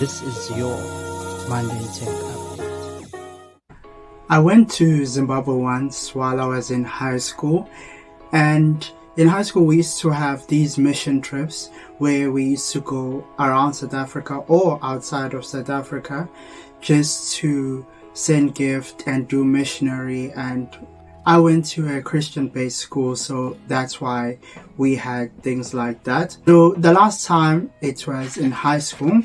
This is your Monday Tech Update. I went to Zimbabwe once while I was in high school, and in high school we used to have these mission trips where we used to go around South Africa or outside of South Africa just to send gifts and do missionary. And I went to a Christian-based school, so that's why we had things like that. So the last time it was in high school,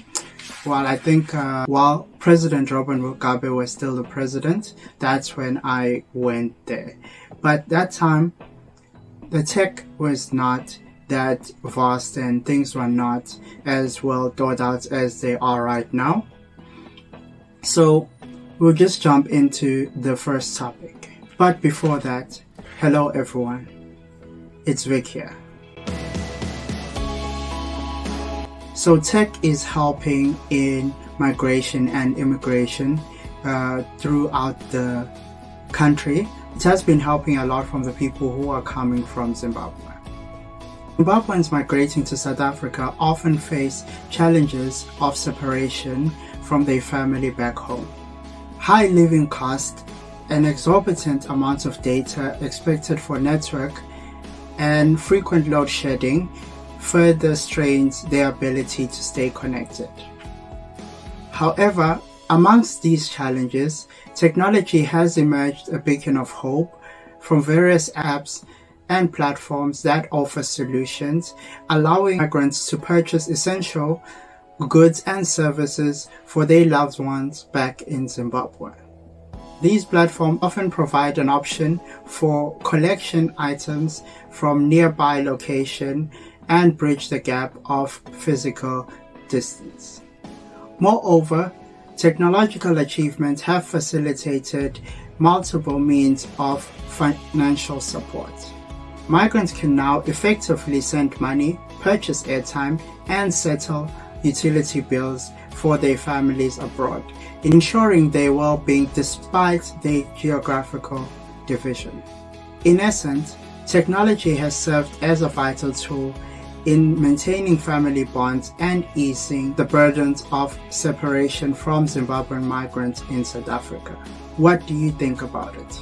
well, I think while President Robert Mugabe was still the president, that's when I went there. But that time, the tech was not that vast and things were not as well thought out as they are right now. So we'll just jump into the first topic. But before that, hello everyone, it's Vic here. So tech is helping in migration and immigration throughout the country. It has been helping a lot from the people who are coming from Zimbabwe. Zimbabweans migrating to South Africa often face challenges of separation from their family back home. High living costs, an exorbitant amount of data expected for network, and frequent load shedding further strains their ability to stay connected. However, amongst these challenges, technology has emerged a beacon of hope from various apps and platforms that offer solutions, allowing migrants to purchase essential goods and services for their loved ones back in Zimbabwe. These platforms often provide an option for collection items from nearby location and bridge the gap of physical distance. Moreover, technological achievements have facilitated multiple means of financial support. Migrants can now effectively send money, purchase airtime, and settle utility bills for their families abroad, ensuring their well-being despite their geographical division. In essence, technology has served as a vital tool in maintaining family bonds and easing the burdens of separation from Zimbabwean migrants in South Africa. What do you think about it?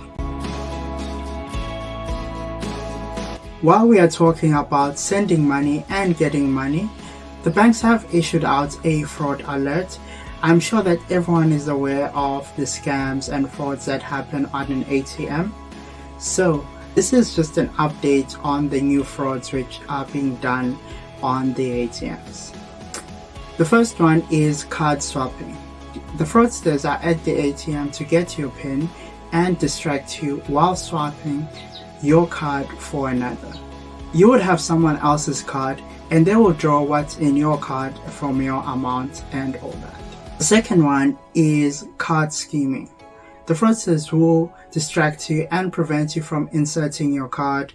While we are talking about sending money and getting money, the banks have issued out a fraud alert. I'm sure that everyone is aware of the scams and frauds that happen on an ATM. So this is just an update on the new frauds which are being done on the ATMs. The first one is card swapping. The fraudsters are at the ATM to get your PIN and distract you while swapping your card for another. You would have someone else's card and they will draw what's in your card from your amount and all that. The second one is card scheming. The fraudsters will distract you and prevent you from inserting your card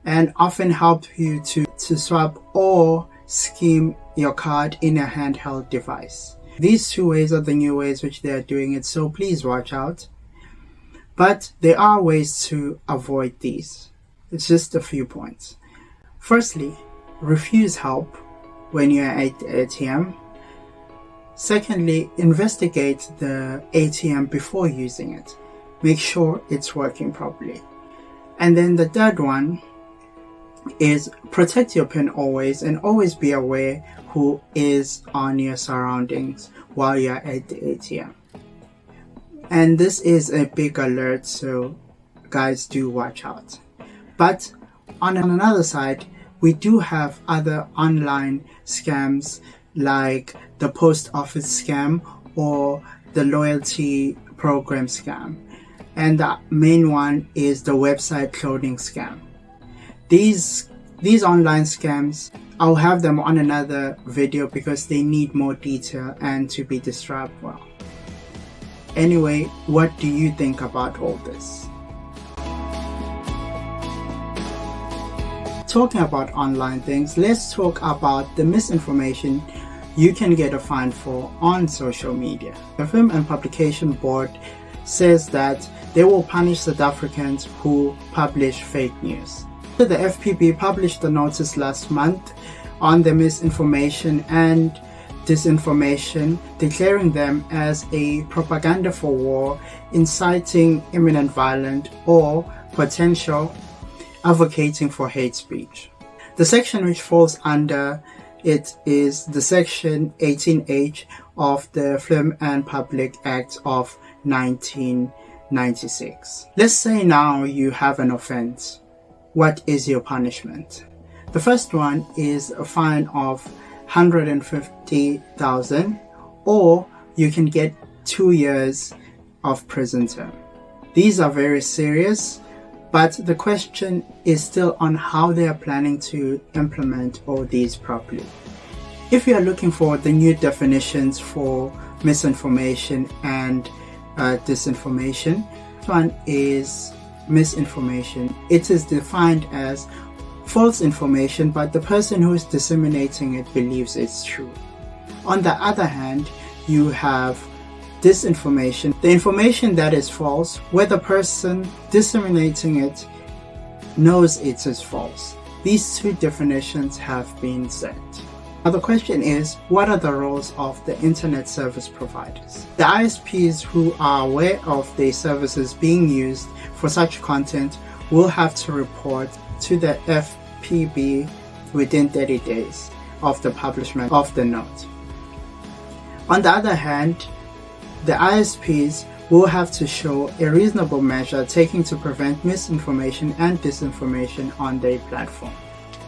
and often help you to swap or scheme your card in a handheld device. These two ways are the new ways which they are doing it, so please watch out. But there are ways to avoid these. It's just a few points. Firstly, refuse help when you are at the ATM. Secondly, investigate the ATM before using it. Make sure it's working properly. And then the third one is protect your PIN always, and always be aware who is on your surroundings while you're at the ATM. And this is a big alert, so guys, do watch out. But on another side, we do have other online scams like the post office scam or the loyalty program scam. And the main one is the website cloning scam. These online scams, I'll have them on another video because they need more detail and to be described well. Anyway, what do you think about all this? Talking about online things, let's talk about the misinformation you can get a fine for on social media. The Film and Publication Board says that they will punish South Africans who publish fake news. The FPB published a notice last month on the misinformation, and disinformation, declaring them as a propaganda for war, inciting imminent violence, or potential advocating for hate speech. The section which falls under it is the section 18H of the Film and Public Act of 1996. Let's say now you have an offense. What is your punishment? The first one is a fine of 150,000, or you can get 2 years of prison term. These are very serious, but the question is still on how they are planning to implement all these properly. If you are looking for the new definitions for misinformation and disinformation, this one is misinformation. It is defined as false information, but the person who is disseminating it believes it's true. On the other hand, you have disinformation, the information that is false, where the person disseminating it knows it is false. These two definitions have been set. Now the question is, what are the roles of the internet service providers? The ISPs who are aware of their services being used for such content will have to report to the FPB within 30 days of the publication of the note. On the other hand, the ISPs will have to show a reasonable measure taken to prevent misinformation and disinformation on their platform.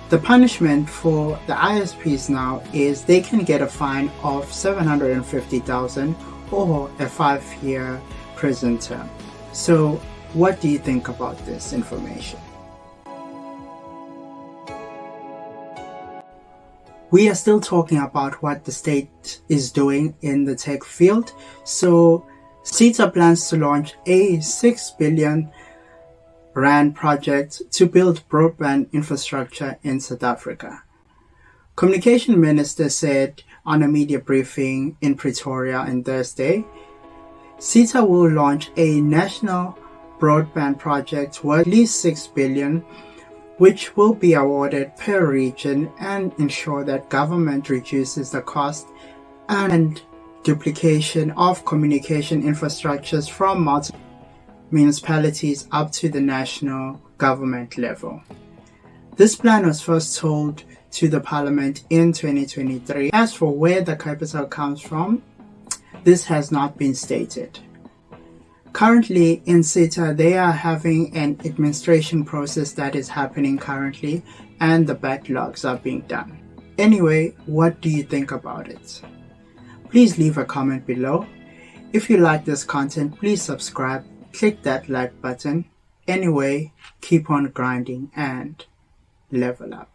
The punishment for the ISPs now is they can get a fine of 750,000 or a 5-year prison term. So what do you think about this information? We are still talking about what the state is doing in the tech field. So CETA plans to launch a R6 billion project to build broadband infrastructure in South Africa. Communication Minister said on a media briefing in Pretoria on Thursday, CETA will launch a national broadband project worth at least R6 billion, which will be awarded per region and ensure that government reduces the cost and duplication of communication infrastructures from multiple municipalities up to the national government level. This plan was first told to the Parliament in 2023. As for where the capital comes from, this has not been stated. Currently in CETA, they are having an administration process that is happening currently, and the backlogs are being done. Anyway, what do you think about it? Please leave a comment below. If you like this content, please subscribe, click that like button. Anyway, keep on grinding and level up.